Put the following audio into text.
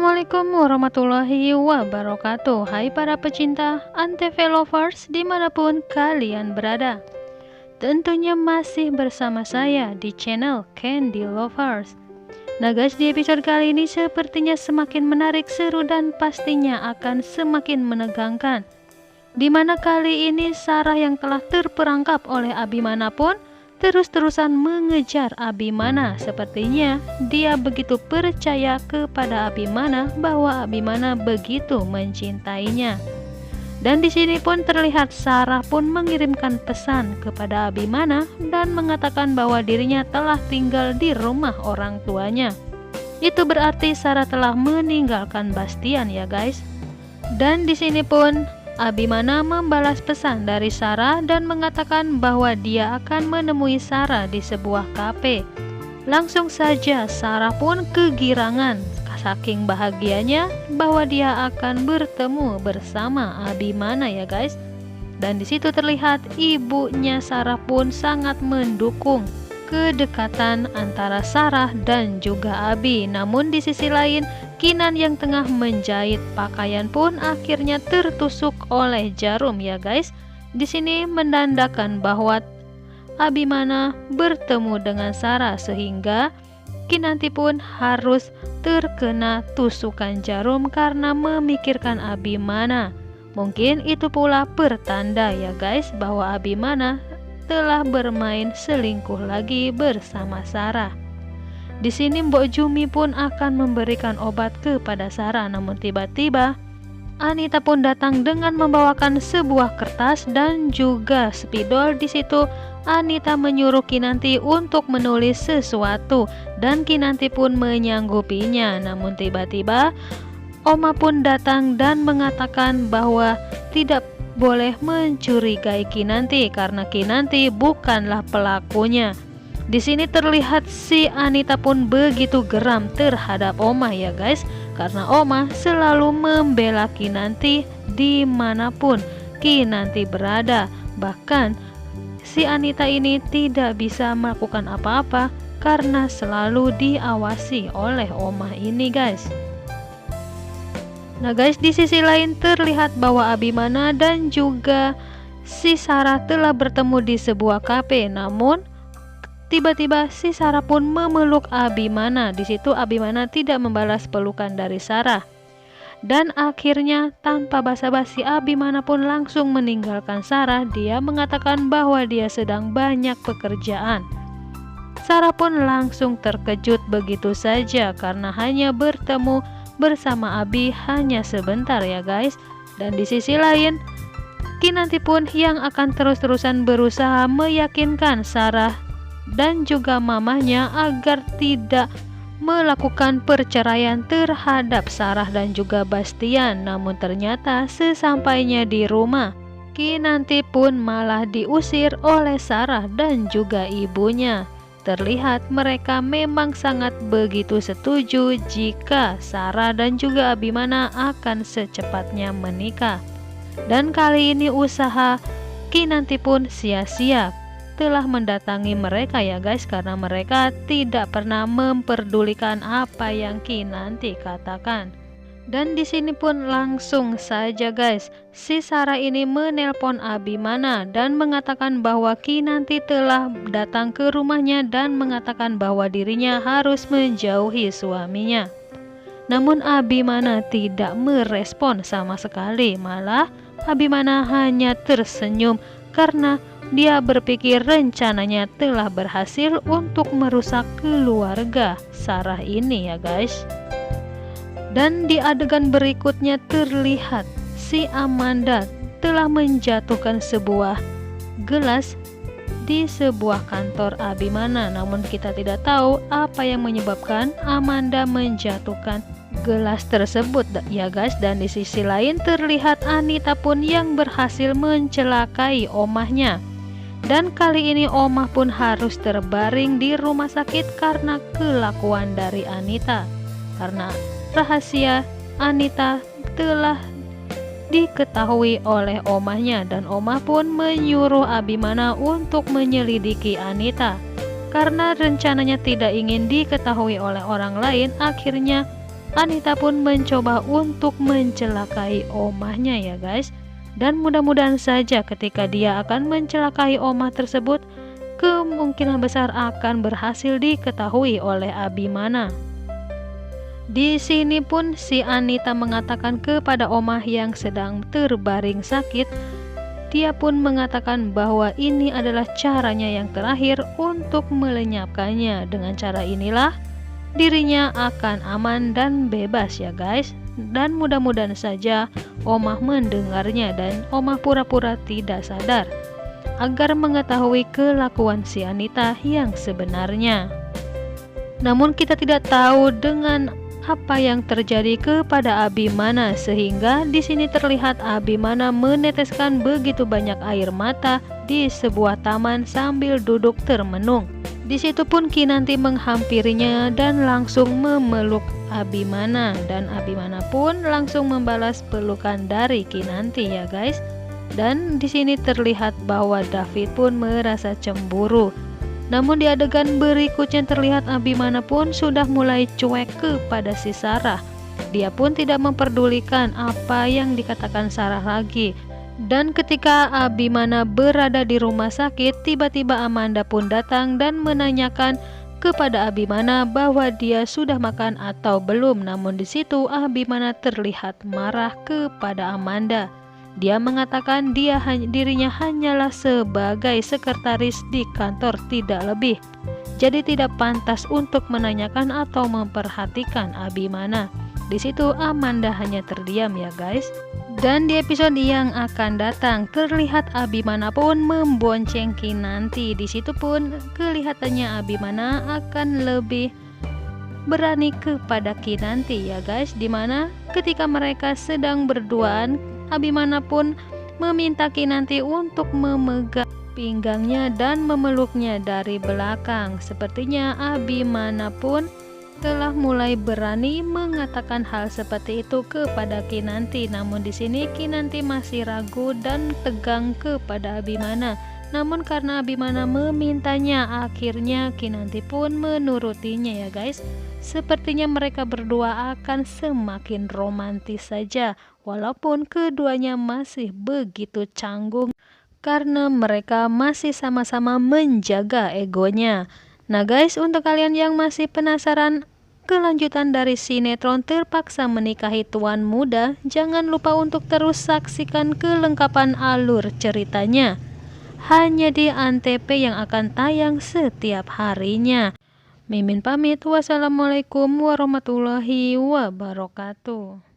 Assalamualaikum warahmatullahi wabarakatuh. Hai para pecinta Antv lovers dimanapun kalian berada. Tentunya masih bersama saya di channel Candy Lovers. Nah guys, di episode kali ini sepertinya semakin menarik, seru, dan pastinya akan semakin menegangkan. Dimana kali ini Sarah yang telah terperangkap oleh Abimana pun terus-terusan mengejar Abimana. Sepertinya dia begitu percaya kepada Abimana bahwa Abimana begitu mencintainya. Dan di sini pun terlihat Sarah pun mengirimkan pesan kepada Abimana dan mengatakan bahwa dirinya telah tinggal di rumah orang tuanya. Itu berarti Sarah telah meninggalkan Bastian ya guys. Dan di sini pun Abimana membalas pesan dari Sarah dan mengatakan bahwa dia akan menemui Sarah di sebuah kafe. Langsung saja Sarah pun kegirangan saking bahagianya bahwa dia akan bertemu bersama Abimana ya guys. Dan di situ terlihat ibunya Sarah pun sangat mendukung kedekatan antara Sarah dan juga Abi. Namun di sisi lain, Kinan yang tengah menjahit pakaian pun akhirnya tertusuk oleh jarum ya guys. Di sini menandakan bahwa Abimana bertemu dengan Sarah sehingga Kinanti pun harus terkena tusukan jarum karena memikirkan Abimana. Mungkin itu pula pertanda ya guys bahwa Abimana telah bermain selingkuh lagi bersama Sarah. Di sini Mbok Jumi pun akan memberikan obat kepada Sarah, namun tiba-tiba Anita pun datang dengan membawakan sebuah kertas dan juga spidol. Di situ Anita menyuruh Kinanti untuk menulis sesuatu dan Kinanti pun menyanggupinya. Namun tiba-tiba Oma pun datang dan mengatakan bahwa tidak boleh mencurigai Kinanti karena Kinanti bukanlah pelakunya. Di sini terlihat si Anita pun begitu geram terhadap Oma ya guys, karena Oma selalu membela Kinanti dimanapun Kinanti berada. Bahkan si Anita ini tidak bisa melakukan apa-apa karena selalu diawasi oleh Oma ini guys. Nah guys, di sisi lain terlihat bahwa Abimana dan juga si Sarah telah bertemu di sebuah kafe. Namun tiba-tiba si Sarah pun memeluk Abimana. Di situ Abimana tidak membalas pelukan dari Sarah. Dan akhirnya tanpa basa-basi Abimana pun langsung meninggalkan Sarah. Dia mengatakan bahwa dia sedang banyak pekerjaan. Sarah pun langsung terkejut begitu saja karena hanya bertemu bersama Abi hanya sebentar ya guys. Dan di sisi lain Kinanti pun yang akan terus-terusan berusaha meyakinkan Sarah dan juga mamahnya agar tidak melakukan perceraian terhadap Sarah dan juga Bastian. Namun ternyata sesampainya di rumah Kinanti pun malah diusir oleh Sarah dan juga ibunya. Terlihat mereka memang sangat begitu setuju jika Sarah dan juga Abimana akan secepatnya menikah. Dan kali ini usaha Kinanti pun sia-sia. Telah mendatangi mereka ya guys, karena mereka tidak pernah memperdulikan apa yang Kinanti katakan. Dan di sini pun langsung saja guys, si Sarah ini menelpon Abimana dan mengatakan bahwa Kinanti telah datang ke rumahnya dan mengatakan bahwa dirinya harus menjauhi suaminya. Namun Abimana tidak merespon sama sekali, malah Abimana hanya tersenyum karena dia berpikir rencananya telah berhasil untuk merusak keluarga Sarah ini ya guys. Dan di adegan berikutnya terlihat si Amanda telah menjatuhkan sebuah gelas di sebuah kantor Abimana. Namun kita tidak tahu apa yang menyebabkan Amanda menjatuhkan gelas tersebut ya guys. Dan di sisi lain terlihat Anita pun yang berhasil mencelakai omahnya. Dan kali ini Omah pun harus terbaring di rumah sakit karena kelakuan dari Anita. Karena rahasia Anita telah diketahui oleh omahnya dan Omah pun menyuruh Abimana untuk menyelidiki Anita. Karena rencananya tidak ingin diketahui oleh orang lain, akhirnya Anita pun mencoba untuk mencelakai omahnya ya guys. Dan mudah-mudahan saja ketika dia akan mencelakai omah tersebut, kemungkinan besar akan berhasil diketahui oleh Abimana. Di sini pun si Anita mengatakan kepada omah yang sedang terbaring sakit, dia pun mengatakan bahwa ini adalah caranya yang terakhir untuk melenyapkannya. Dengan cara inilah dirinya akan aman dan bebas ya guys. Dan mudah-mudahan saja omah mendengarnya dan omah pura-pura tidak sadar agar mengetahui kelakuan si Anita yang sebenarnya. Namun kita tidak tahu dengan apa yang terjadi kepada Abimana, sehingga di sini terlihat Abimana meneteskan begitu banyak air mata di sebuah taman sambil duduk termenung. Di situ pun Kinanti menghampirinya dan langsung memeluk Abimana, dan Abimana pun langsung membalas pelukan dari Kinanti ya guys. Dan di sini terlihat bahwa David pun merasa cemburu. Namun di adegan berikutnya terlihat Abimana pun sudah mulai cuek kepada si Sarah. Dia pun tidak memperdulikan apa yang dikatakan Sarah lagi. Dan ketika Abimana berada di rumah sakit, tiba-tiba Amanda pun datang dan menanyakan kepada Abimana bahwa dia sudah makan atau belum. Namun di situ Abimana terlihat marah kepada Amanda. Dia mengatakan dirinya hanyalah sebagai sekretaris di kantor, tidak lebih. Jadi tidak pantas untuk menanyakan atau memperhatikan Abimana. Di situ Amanda hanya terdiam ya guys. Dan di episode yang akan datang terlihat Abimana pun membonceng Kinanti. Di situ pun kelihatannya Abimana akan lebih berani kepada Kinanti ya guys. Dimana ketika mereka sedang berduaan, Abimana pun meminta Kinanti untuk memegang pinggangnya dan memeluknya dari belakang. Sepertinya Abimana pun telah mulai berani mengatakan hal seperti itu kepada Kinanti. Namun di sini Kinanti masih ragu dan tegang kepada Abimana. Namun karena Abimana memintanya, akhirnya Kinanti pun menurutinya ya guys. Sepertinya mereka berdua akan semakin romantis saja, walaupun keduanya masih begitu canggung karena mereka masih sama-sama menjaga egonya. Nah guys, untuk kalian yang masih penasaran kelanjutan dari sinetron Terpaksa Menikahi Tuan Muda, jangan lupa untuk terus saksikan kelengkapan alur ceritanya hanya di Antv yang akan tayang setiap harinya. Mimin pamit, wassalamualaikum warahmatullahi wabarakatuh.